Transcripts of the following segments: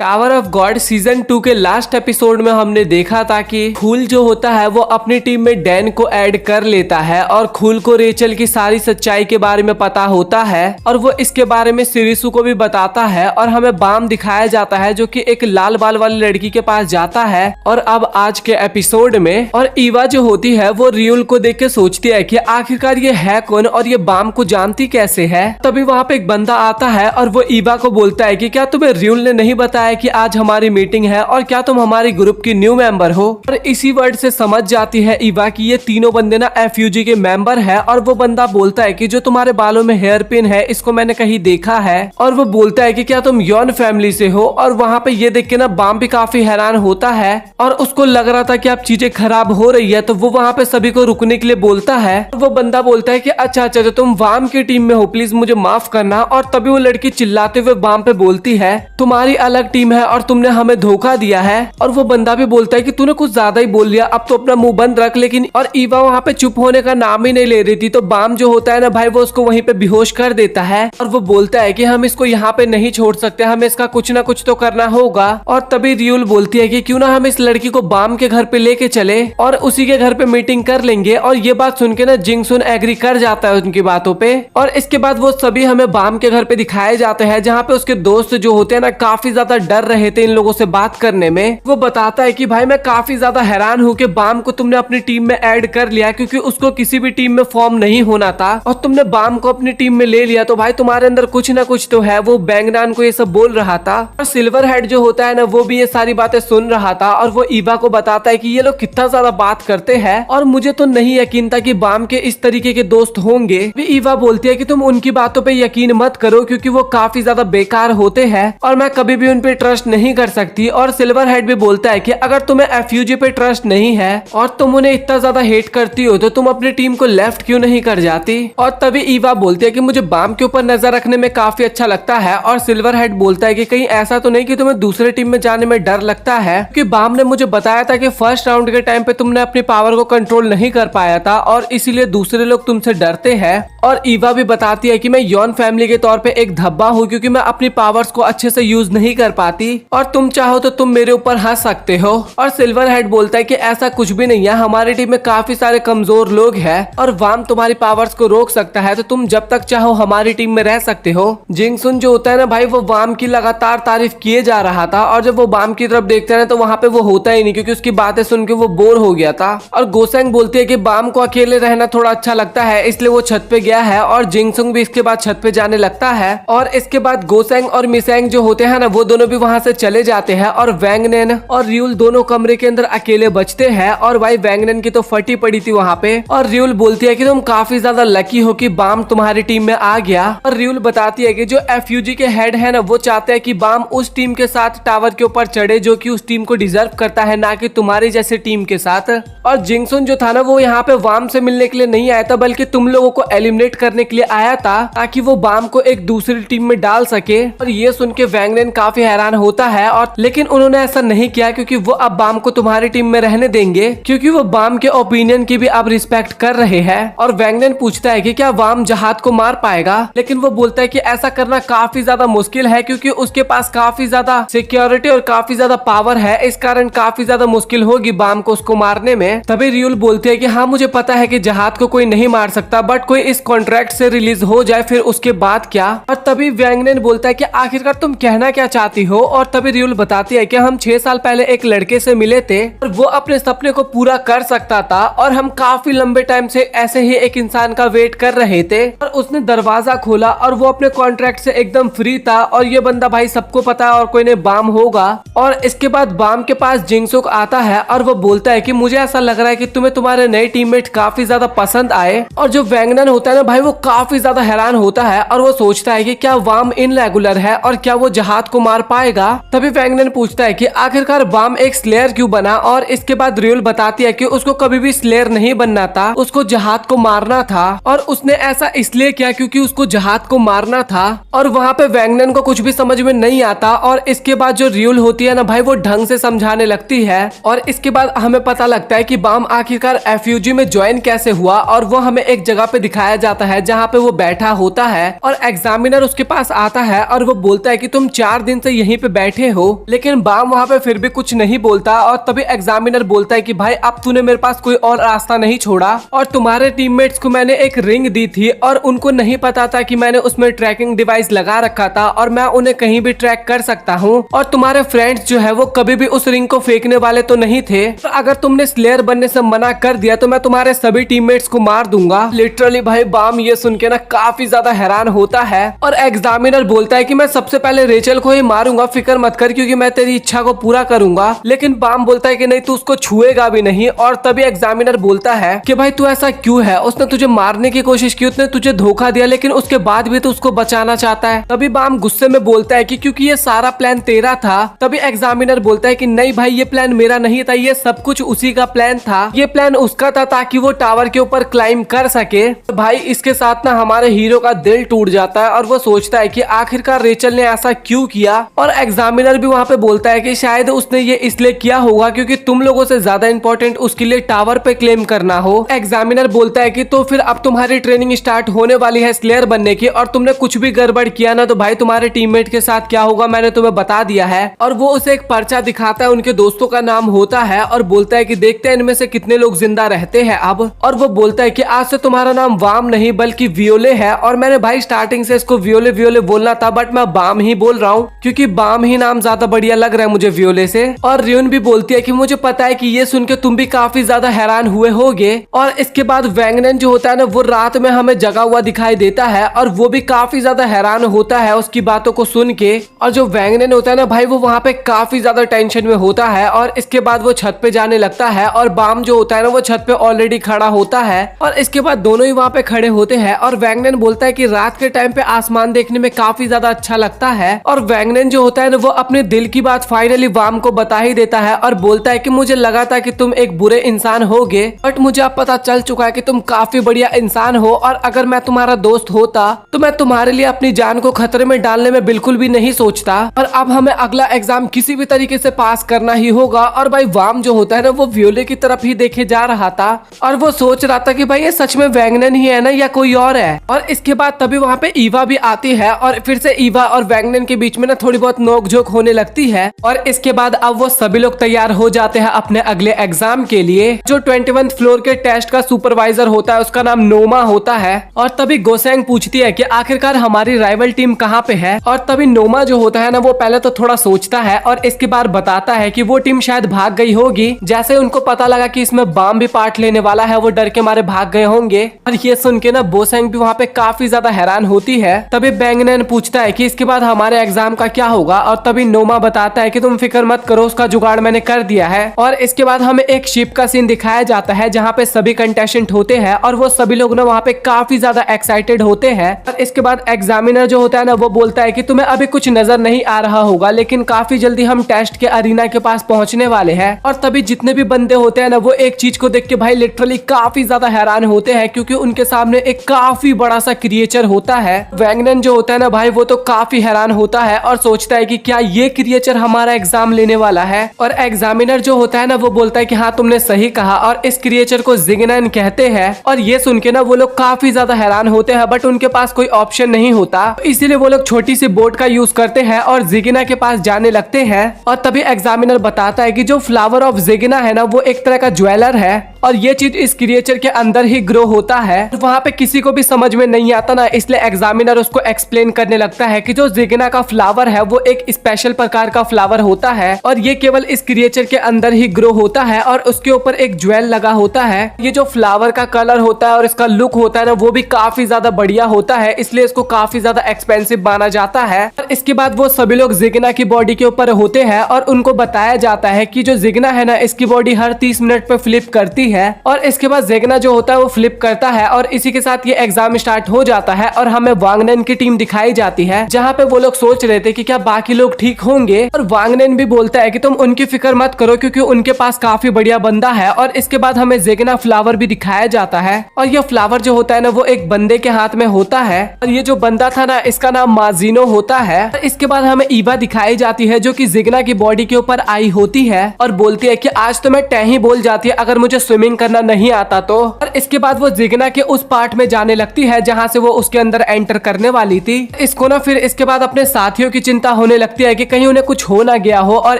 Tower of God season 2 के last episode में हमने देखा था कि खूल जो होता है वो अपनी टीम में डैन को ऐड कर लेता है और खूल को रेचल की सारी सच्चाई के बारे में पता होता है और वो इसके बारे में सिरिसु को भी बताता है और हमें बाम दिखाया जाता है जो कि एक लाल बाल वाली लड़की के पास जाता है। और अब आज के एपिसोड में और ईवा जो होती है वो रियुल को देख के सोचती है कि आखिरकार ये है कौन और ये बाम को जानती कैसे है। तभी वहाँ पे एक बंदा आता है और वो ईवा को बोलता है कि क्या तुम्हें रियुल ने नहीं बताया कि आज हमारी मीटिंग है और क्या तुम हमारी ग्रुप की न्यू मेंबर हो। और इसी वर्ड से समझ जाती है ईवा कि ये तीनों बंदे ना एफयूजी के मेंबर है। और वो बंदा बोलता है कि जो तुम्हारे बालों में हेयर पिन है इसको मैंने कहीं देखा है। और वो बोलता है कि क्या तुम यॉन फैमिली से हो। और वहाँ पे ये देख के ना बाम भी काफी हैरान होता है और उसको लग रहा था कि अब चीजें खराब हो रही है, तो वो वहाँ पे सभी को रुकने के लिए बोलता है। वो बंदा बोलता है कि अच्छा अच्छा तो तुम वाम की टीम में हो, प्लीज मुझे माफ करना। और तभी वो लड़की चिल्लाते हुए बाम पे बोलती है तुम्हारी अलग टीम है और तुमने हमें धोखा दिया है। और वो बंदा भी बोलता है कि तूने कुछ ज्यादा ही बोल लिया, अब तो अपना मुंह बंद रख। लेकिन और ईवा वहाँ पे चुप होने का नाम ही नहीं ले रही थी, तो बाम जो होता है ना भाई वो उसको वहीं पे बेहोश कर देता है। और वो बोलता है कि हम इसको यहाँ पे नहीं छोड़ सकते, हमें इसका कुछ ना कुछ तो करना होगा। और तभी रियुल बोलती है कि क्यों ना हम इस लड़की को बाम के घर पे लेके चले और उसी के घर पे मीटिंग कर लेंगे। और ये बात सुन के ना जिंगसुन एग्री कर जाता है उनकी बातों पे। और इसके बाद वो सभी हमें बाम के घर पे दिखाए जाते हैं जहाँ पे उसके दोस्त जो होते हैं ना काफी ज्यादा डर रहे थे इन लोगों से बात करने में। वो बताता है कि भाई मैं काफी ज्यादा हैरान हूँ कि बाम को तुमने अपनी टीम में ऐड कर लिया क्योंकि उसको किसी भी टीम में फॉर्म नहीं होना था और तुमने बाम को अपनी टीम में ले लिया, तो भाई तुम्हारे अंदर कुछ ना कुछ तो है। वो बैंगनान को ये सब बोल रहा था और सिल्वर हेड जो होता है ना वो भी ये सारी बातें सुन रहा था। और वो ईवा को बताता है कि ये लोग कितना ज्यादा बात करते हैं और मुझे तो नहीं यकीन था कि बाम के इस तरीके के दोस्त होंगे। ईवा बोलती है कि तुम उनकी बातों पे यकीन मत करो क्योंकि वो काफी ज्यादा बेकार होते हैं और मैं कभी भी उन पे ट्रस्ट नहीं कर सकती। और सिल्वर हेड भी बोलता है कि अगर तुम्हें एफयूजी पे ट्रस्ट नहीं है और तुम उन्हें इतना ज्यादा हेट करती हो तो तुम अपनी टीम को लेफ्ट क्यों नहीं कर जाती। और तभी ईवा बोलती है कि मुझे बाम के ऊपर नजर रखने में काफी अच्छा लगता है। और सिल्वर हेड बोलता है कि कहीं ऐसा तो नहीं कि तुम्हें दूसरे टीम में जाने में डर लगता है, क्योंकि बाम ने मुझे बताया था कि फर्स्ट राउंड के टाइम पे तुमने अपनी पावर को कंट्रोल नहीं कर पाया था और इसीलिए दूसरे लोग तुमसे डरते हैं। और ईवा भी बताती है कि मैं यॉन फैमिली के तौर पे एक धब्बा हूँ क्योंकि मैं अपनी पावर्स को अच्छे से यूज नहीं कर पाती और तुम चाहो तो तुम मेरे ऊपर हंस सकते हो। और सिल्वर हेड बोलता है कि ऐसा कुछ भी नहीं है, हमारी टीम में काफी सारे कमजोर लोग हैं और वाम तुम्हारी पावर्स को रोक सकता है, तो तुम जब तक चाहो हमारी टीम में रह सकते हो। जिंगसुन जो होता है ना भाई वो वाम की लगातार तारीफ किए जा रहा था और जब वो वाम की तरफ देखते हैं तो वहाँ पे वो होता ही नहीं क्योंकि उसकी बातें सुन के वो बोर हो गया था। और गोसेंग बोलती है कि वाम को अकेले रहना थोड़ा अच्छा लगता है इसलिए वो छत पे गया है और जिंगसुन भी इसके बाद छत पे जाने लगता है। और इसके बाद गोसेंग और मिसेंग जो होते हैं ना वो दोनों भी वहाँ से चले जाते हैं और वैंगनेन और रियुल दोनों कमरे के अंदर अकेले बचते हैं। और भाई वैंगनेन की तो फटी पड़ी थी वहाँ पे। और रियुल बोलती है कि तुम काफी ज्यादा लकी हो कि बाम तुम्हारी टीम में आ गया। और रियुल बताती है कि जो एफयूजी के हेड है ना वो चाहते हैं कि बाम उस टीम के साथ टावर के ऊपर चढ़े जो कि उस टीम को डिजर्व करता है, ना कि तुम्हारी जैसे टीम के साथ। और जिंगसुन जो था ना वो यहाँ पे वाम से मिलने के लिए नहीं आया था बल्कि तुम लोगों को एलिमिनेट करने के लिए आया था ताकि वो बाम को एक दूसरी टीम में डाल सके। और ये सुन के वैंगनेन काफी हैरान होता है और लेकिन उन्होंने ऐसा नहीं किया क्योंकि वो अब बाम को तुम्हारी टीम में रहने देंगे क्योंकि वो बाम के ओपिनियन की भी अब रिस्पेक्ट कर रहे हैं। और वैंगनेन पूछता है कि क्या वाम जहाद को मार पाएगा, लेकिन वो बोलता है कि ऐसा करना काफी ज्यादा मुश्किल है क्योंकि उसके पास काफी ज्यादा सिक्योरिटी और काफी ज्यादा पावर है, इस कारण काफी ज्यादा मुश्किल होगी बाम को उसको मारने में। तभी रियुल बोलती है कि हाँ मुझे पता है कि जहाद को कोई नहीं मार सकता, बट कोई इस कॉन्ट्रैक्ट से रिलीज हो जाए फिर उसके बाद क्या। और तभी वैंगनेन बोलता है कि आखिरकार तुम कहना क्या चाहती हो। और तभी रियुल बताती है कि हम 6 साल पहले एक लड़के से मिले थे और वो अपने सपने को पूरा कर सकता था और हम काफी लंबे टाइम से ऐसे ही एक इंसान का वेट कर रहे थे और उसने दरवाजा खोला और वो अपने कॉन्ट्रैक्ट से एकदम फ्री था। और ये बंदा भाई सबको पता है और कोई ने बाम होगा। और इसके बाद बाम के पास जिंगसुक आता है और वो बोलता है कि मुझे ऐसा लग रहा है कि तुम्हें तुम्हारे नए टीममेट काफी ज्यादा पसंद आए। और जो वैंगनन होता है ना भाई वो काफी ज्यादा हैरान होता है और वो सोचता है कि क्या वाम इनरेगुलर है और क्या वो जहाद को मार पाएगा। तभी वैंगनन पूछता है कि आखिरकार वाम एक स्लेयर क्यों बना। और इसके बाद रियुल बताती है कि उसको कभी भी स्लेयर नहीं बनना था, उसको जहाद को मारना था और उसने ऐसा इसलिए किया क्योंकि उसको जहाद को मारना था। और वहाँ पे वैंगनन को कुछ भी समझ में नहीं आता। और इसके बाद जो रियुल होती है ना भाई वो ढंग से समझाने लगती है और इसके बाद हमें पता लगता है कि बाम आखिरकार एफयूजी में ज्वाइन कैसे हुआ। और वो हमें एक जगह पे दिखाया जाता है जहाँ पे वो बैठा होता है और एग्जामिनर उसके पास आता है और वो बोलता है कि तुम 4 दिन से यहीं पे बैठे हो। लेकिन बाम वहाँ पे फिर भी कुछ नहीं बोलता और तभी एग्जामिनर बोलता है कि भाई अब तूने मेरे पास कोई और रास्ता नहीं छोड़ा और तुम्हारे टीममेट्स को मैंने एक रिंग दी थी और उनको नहीं पता था कि मैंने उसमें ट्रैकिंग डिवाइस लगा रखा था और मैं उन्हें कहीं भी ट्रैक कर सकता हूँ और तुम्हारे फ्रेंड्स जो है वो कभी भी उस रिंग को फेंकने वाले तो नहीं थे। तो अगर तुमने स्लेयर बनने से मना कर दिया तो मैं तुम्हारे सभी टीममेट्स को मार दूंगा। लिटरली भाई बाम ये सुन के ना काफी ज्यादा हैरान होता है और एग्जामिनर बोलता है कि मैं सबसे पहले रेचल को ही मारूंगा, फिक्र मत कर क्योंकि मैं तेरी इच्छा को पूरा करूंगा। लेकिन बाम बोलता है कि नहीं तू उसको छुएगा भी नहीं और तभी एग्जामिनर बोलता है कि भाई तू ऐसा क्यों है, उसने तुझे मारने की कोशिश की, उसने तुझे धोखा दिया लेकिन उसके बाद भी तू उसको बचाना चाहता है। तभी बाम गुस्से में बोलता है कि क्योंकि ये सारा प्लान तेरा था। तभी एग्जामिनर बोलता है कि नहीं भाई ये प्लान मेरा नहीं था, ये सब कुछ उसी का प्लान था, ये प्लान उसका था ताकि वो टावर के ऊपर क्लाइम कर सके। तो भाई इसके साथ ना हमारे हीरो का दिल टूट जाता है और वो सोचता है कि आखिरकार रेचल ने ऐसा क्यों किया। और एग्जामिनर भी वहाँ पे बोलता है कि शायद उसने ये इसलिए किया होगा क्योंकि तुम लोगों से ज्यादा इंपॉर्टेंट उसके लिए टावर पे क्लेम करना हो। एग्जामिनर बोलता है कि तो फिर अब तुम्हारी ट्रेनिंग स्टार्ट होने वाली है स्लेयर बनने की और तुमने कुछ भी गड़बड़ किया ना तो भाई तुम्हारे टीममेट के साथ क्या होगा मैंने तुम्हें बता दिया है। और वो उसे एक पर्चा दिखाता है, उनके दोस्तों का नाम होता है और बोलता है कि देखते हैं इनमें से कितने लोग जिंदा रहते हैं अब। और वो बोलता है कि आज से तुम्हारा नाम वाम नहीं बल्कि वियोले है और मैंने भाई स्टार्टिंग से इसको वियोले वियोले बोलना था बट मैं बाम ही बोल रहा हूँ क्योंकि बाम ही नाम ज्यादा बढ़िया लग रहा है मुझे वियोले से। और रियोन भी बोलती है कि मुझे पता है कि ये सुन के तुम भी काफी ज्यादा हैरान हुए होगे। और इसके बाद वैंगनन जो होता है ना वो रात में हमें जगा हुआ दिखाई देता है और वो भी काफी ज्यादा हैरान होता है उसकी बातों को सुन के। और जो वैंगनन होता है ना भाई वो वहाँ पे काफी ज्यादा टेंशन में होता है और इसके बाद वो छत पे जाने लगता है और बाम जो होता है ना वो छत पे ऑलरेडी खड़ा होता है। और इसके बाद दोनों ही वहाँ पे खड़े होते हैं और वैंगनन बोलता है कि रात के टाइम पे आसमान देखने में काफी ज्यादा अच्छा लगता है। और वैंगनन जो होता है ना वो अपने दिल की बात फाइनली वाम को बता ही देता है और बोलता है कि मुझे लगा था कि तुम एक बुरे इंसान होगे बट मुझे अब पता चल चुका है कि तुम काफी बढ़िया इंसान हो और अगर मैं तुम्हारा दोस्त होता तो मैं तुम्हारे लिए अपनी जान को खतरे में डालने में बिल्कुल भी नहीं सोचता। और अब हमें अगला एग्जाम किसी भी तरीके से पास करना ही होगा। और भाई वाम जो होता है ना वो वियोले की तरफ ही देखे जा रहा था और वो सोच रहा था कि भाई ये सच में वैंगनन ही है ना या कोई और है। और इसके बाद तभी वहाँ पे ईवा भी आती है और फिर से ईवा और वैंगनन के बीच में ना थोड़ी बहुत नोकझोंक होने लगती है। और इसके बाद अब वो सभी लोग तैयार हो जाते हैं अपने अगले एग्जाम के लिए। जो 21th फ्लोर के टेस्ट का सुपरवाइजर होता है उसका नाम नोमा होता है। और तभी गोसेंग पूछती है कि आखिरकार हमारी राइवल टीम कहाँ पे है। और तभी नोमा जो होता है ना वो पहले तो थोड़ा सोचता है और इसके बाद बताता है कि वो टीम शायद भाग गई होगी। जैसे उनको पता लगा कि इसमें बाम भी पार्ट लेने वाला है वो डर के मारे भाग गए होंगे। और ये सुन के ना बोसेंग भी वहाँ पे काफी ज्यादा हैरान होती है। तभी बैंगनन पूछता है कि इसके बाद हमारे एग्जाम का क्या होगा। और तभी नोमा बताता है कि तुम फिक्र मत करो उसका जुगाड़ मैंने कर दिया है। और इसके बाद हमें एक शिप का सीन दिखाया जाता है जहाँ पे सभी कंटेस्टेंट होते हैं और वो सभी लोग ना वहाँ पे काफी ज्यादा एक्साइटेड होते हैं। और इसके बाद एग्जामिनर जो होता है ना वो बोलता है कि तुम्हें अभी कुछ नजर नहीं आ रहा होगा लेकिन काफी जल्दी हम टेस्ट के अरीना के पास पहुंचने वाले हैं। और तभी जितने भी बंदे होते हैं ना वो एक चीज को देख के भाई लिटरली काफी ज्यादा हैरान होते हैं क्योंकि उनके सामने एक काफी बड़ा सा क्रिएचर होता है। वैंगनन जो होता है ना भाई वो तो काफी हैरान होता है और सोचता है कि क्या ये क्रिएचर हमारा एग्जाम लेने वाला है। और एग्जामिनर जो होता है ना वो बोलता है कि हाँ तुमने सही कहा और इस क्रिएचर को जिग्नन कहते हैं। और ये सुन के ना वो लोग काफी ज्यादा हैरान होते हैं बट उनके पास कोई ऑप्शन नहीं होता इसीलिए वो लोग छोटी सी बोट का यूज करते हैं और जिगिना के पास जाने लगते हैं। और तभी एग्जामिनर बताता है कि जो फ्लावर ऑफ जिगिना है ना वो एक तरह का ज्वेलर है और ये चीज इस क्रिएचर के अंदर ही ग्रो होता है। वहाँ पे किसी को भी समझ में नहीं आता ना इसलिए एग्जामिनर उसको एक्सप्लेन करने लगता है कि जो जिगिना का फ्लावर है वो एक स्पेशल प्रकार का फ्लावर होता है और ये केवल इस क्रिएचर के अंदर ही ग्रो होता है और उसके ऊपर एक ज्वेल लगा होता है। ये जो फ्लावर का कलर होता है और इसका लुक होता है ना वो भी काफी ज्यादा बढ़िया होता है इसलिए इसको काफी ज्यादा एक्सपेंसिव माना जाता है। और इसके बाद वो सभी लोग जिग्ना की बॉडी के ऊपर होते हैं और उनको बताया जाता है कि जो जिग्ना है ना इसकी बॉडी हर 30 मिनट पे फ्लिप करती है। और इसके बाद जिग्ना जो होता है वो फ्लिप करता है और इसी के साथ ये एग्जाम स्टार्ट हो जाता है और हमें वांगनन की टीम दिखाई जाती है जहाँ पे वो लोग सोच रहे थे कि क्या बाकी लोग ठीक होंगे। और वांगनन भी बोलता है कि तुम उनकी फिक्र मत करो क्योंकि उनके पास काफी बढ़िया बंदा है। और इसके बाद हमें जिग्ना फ्लावर भी दिखाया जाता है और ये फ्लावर जो होता है ना वो एक बंदे के हाथ में होता है और ये जो बंदा था ना इसका नाम माजिनो होता है। इसके बाद हमें ईवा दिखाई जाती है जो कि जिग्ना की बॉडी के ऊपर आई होती है और बोलती है कि आज तो मैं टह ही बोल जाती है अगर मुझे स्विमिंग करना नहीं आता तो। और इसके बाद वो जिग्ना के उस पार्ट में जाने लगती है जहाँ से वो उसके अंदर एंटर करने वाली थी। इसको ना फिर इसके बाद अपने साथियों की चिंता होने लगती है कि कहीं उन्हें कुछ हो ना गया हो, और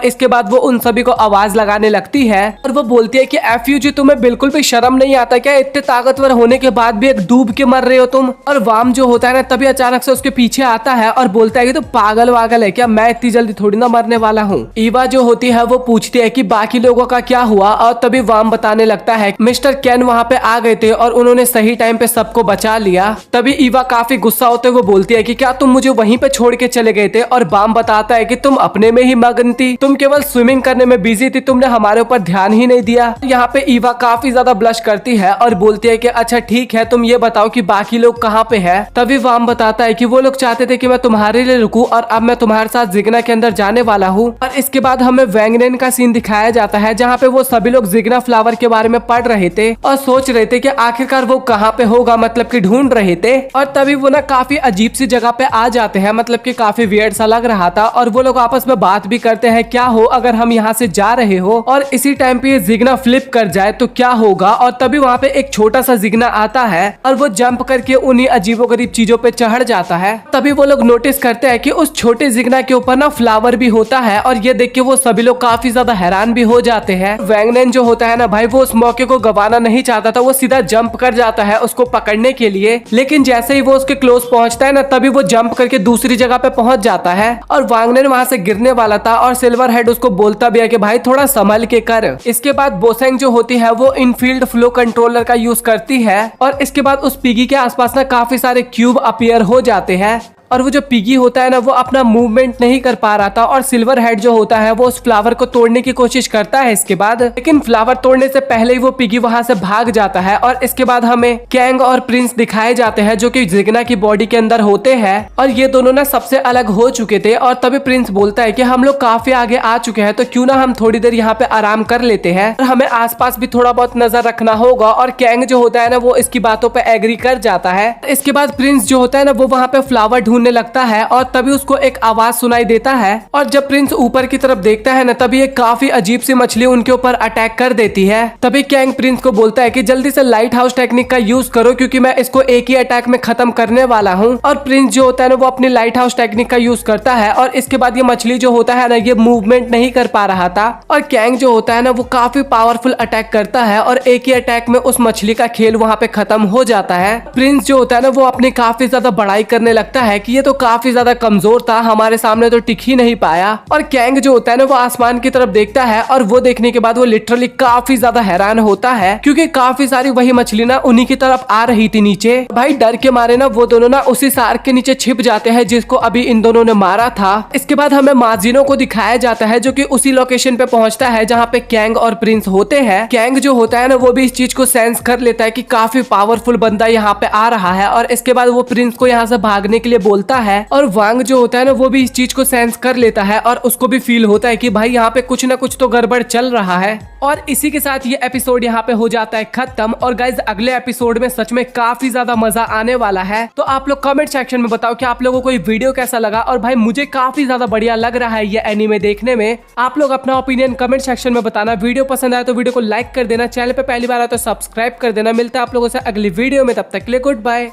इसके बाद वो उन सभी को आवाज लगाने लगती है और वो बोलती है कि एफयू जी, तुम्हें बिल्कुल भी शर्म नहीं आता क्या? इतने ताकतवर होने के बाद भी एक डूब के मर रहे हो तुम। और वाम जो होता है ना तभी अचानक से उसके पीछे आता है और बोलता है कि तुम पागल वागल है क्या? मैं इतनी जल्दी थोड़ी ना मरने वाला हूँ। ईवा जो होती है वो पूछती है कि बाकी लोगों का क्या हुआ, और तभी वाम बताने लगता है मिस्टर कैन वहाँ पे आ गए थे और उन्होंने सही टाइम पे सबको बचा लिया। तभी ईवा काफी गुस्सा होते हुए बोलती है कि क्या तुम मुझे वहीं पे छोड़ के चले गए थे? और वाम बताता है कि तुम अपने में ही मगन थी, तुम केवल स्विमिंग करने में बिजी थी, तुमने हमारे ऊपर ध्यान ही नहीं दिया। यहाँ पे ईवा काफी ज्यादा ब्लश करती है और बोलती है कि अच्छा ठीक है, तुम ये बताओ कि बाकी लोग कहाँ पे हैं। तभी वाम बताता है कि वो लोग चाहते थे कि मैं तुम्हारे लिए रुकूं और अब मैं तुम्हारे साथ जिग्ना के अंदर जाने वाला हूँ। और इसके बाद हमें वैंगनेन का सीन दिखाया जाता है जहाँ पे वो सभी लोग जिग्ना फ्लावर के बारे में पढ़ रहे थे और सोच रहे थे कि आखिरकार वो कहाँ पे होगा, मतलब कि ढूंढ रहे थे। और तभी वो ना काफी अजीब सी जगह पे आ जाते हैं, मतलब कि काफी वियर्ड सा लग रहा था, और वो लोग आपस में बात भी करते हैं क्या हो अगर हम यहाँ से जा रहे हो और इसी टाइम पे ये जिग्ना फ्लिप कर जाए तो क्या होगा। और तभी वहाँ पे एक छोटा सा जिग्ना आता है और वो जंप करके उन्हीं अजीबोगरीब चीजों पे चढ़ जाता है। तभी वो लोग नोटिस करते हैं कि उस छोटे जिग्ना के ऊपर ना फ्लावर भी होता है, और ये देख के वो सभी लोग काफी ज्यादा हैरान भी हो जाते हैं। वैंगनेन जो होता है ना भाई, वो उस मौके को गंवाना नहीं चाहता था, वो सीधा जंप कर जाता है उसको पकड़ने के लिए, लेकिन जैसे ही वो उसके क्लोज पहुंचता है ना तभी वो जंप करके दूसरी जगह पे पहुंच जाता है और वैंगनेन वहां से गिरने वाला था और सिल्वर हेड उसको बोलता भी है कि भाई थोड़ा संभल के कर। इसके बाद बोसेंग जो होती है वो इनफील्ड फ्लो कंट्रोलर का यूज करती है और इसके बाद उस पिगी के आसपास ना काफी सारे क्यूब अपीयर हो जाते हैं, और वो जो पिगी होता है ना वो अपना मूवमेंट नहीं कर पा रहा था, और सिल्वर हेड जो होता है वो उस फ्लावर को तोड़ने की कोशिश करता है इसके बाद, लेकिन फ्लावर तोड़ने से पहले ही वो पिगी वहां से भाग जाता है। और इसके बाद हमें कैंग और प्रिंस दिखाए जाते हैं जो कि जिग्ना की बॉडी के अंदर होते हैं, और ये दोनों ना सबसे अलग हो चुके थे। और तभी प्रिंस बोलता है कि हम लोग काफी आगे आ चुके हैं, तो क्यों ना हम थोड़ी देर यहाँ पे आराम कर लेते हैं, और हमें आसपास भी थोड़ा बहुत नजर रखना होगा। और कैंग जो होता है ना वो इसकी बातों पे एग्री कर जाता है। इसके बाद प्रिंस जो होता है ना वो वहाँ पे फ्लावर ढूंढने लगता है और तभी उसको एक आवाज सुनाई देता है, और जब प्रिंस ऊपर की तरफ देखता है ना तभी एक काफी अजीब सी मछली उनके ऊपर अटैक कर देती है। तभी कैंग प्रिंस को बोलता है कि जल्दी से लाइट हाउस टेक्निक का यूज करो क्योंकि मैं इसको एक ही अटैक में खत्म करने वाला हूँ। और प्रिंस जो होता है ना वो अपनी लाइट हाउस टेक्निक का यूज करता है, और इसके बाद ये मछली जो होता है ना ये मूवमेंट नहीं कर पा रहा था, और कैंग जो होता है ना वो काफी पावरफुल अटैक करता है और एक ही अटैक में उस मछली का खेल वहाँ पे खत्म हो जाता है। प्रिंस जो होता है ना वो अपनी काफी ज्यादा बड़ाई करने लगता है कि ये तो काफी ज्यादा कमजोर था, हमारे सामने तो टिक ही नहीं पाया। और कैंग जो होता है ना वो आसमान की तरफ देखता है, और वो देखने के बाद वो लिटरली काफी ज्यादा हैरान होता है क्योंकि काफी सारी वही मछली ना उन्हीं की तरफ आ रही थी नीचे। भाई डर के मारे ना वो दोनों ना उसी शार्क के नीचे छिप जाते हैं जिसको अभी इन दोनों ने मारा था। इसके बाद हमें माजिनो को दिखाया जाता है जो कि उसी लोकेशन पे पहुंचता है जहाँ पे कैंग और प्रिंस होते हैं। कैंग जो होता है ना वो भी इस चीज को सेंस कर लेता है कि काफी पावरफुल बंदा यहाँ पे आ रहा है, और इसके बाद वो प्रिंस को यहाँ से भागने के लिए बोलता है। और वांग जो होता है ना वो भी इस चीज को सेंस कर लेता है और उसको भी फील होता है कि भाई यहाँ पे कुछ ना कुछ तो गड़बड़ चल रहा है। और इसी के साथ ये एपिसोड यहाँ पे हो जाता है खत्म। और गाइज अगले एपिसोड में सच में काफी ज्यादा मजा आने वाला है, तो आप लोग कमेंट सेक्शन में बताओ कि आप लोगों को ये वीडियो कैसा लगा। और भाई मुझे काफी ज्यादा बढ़िया लग रहा है ये एनीमे देखने में। आप लोग अपना ओपिनियन कमेंट सेक्शन में बताना। वीडियो पसंद आए तो वीडियो को लाइक कर देना, चैनल पे पहली बार आए तो सब्सक्राइब कर देना। मिलता है आप लोगों से अगली वीडियो में, तब तक के लिए गुड बाय।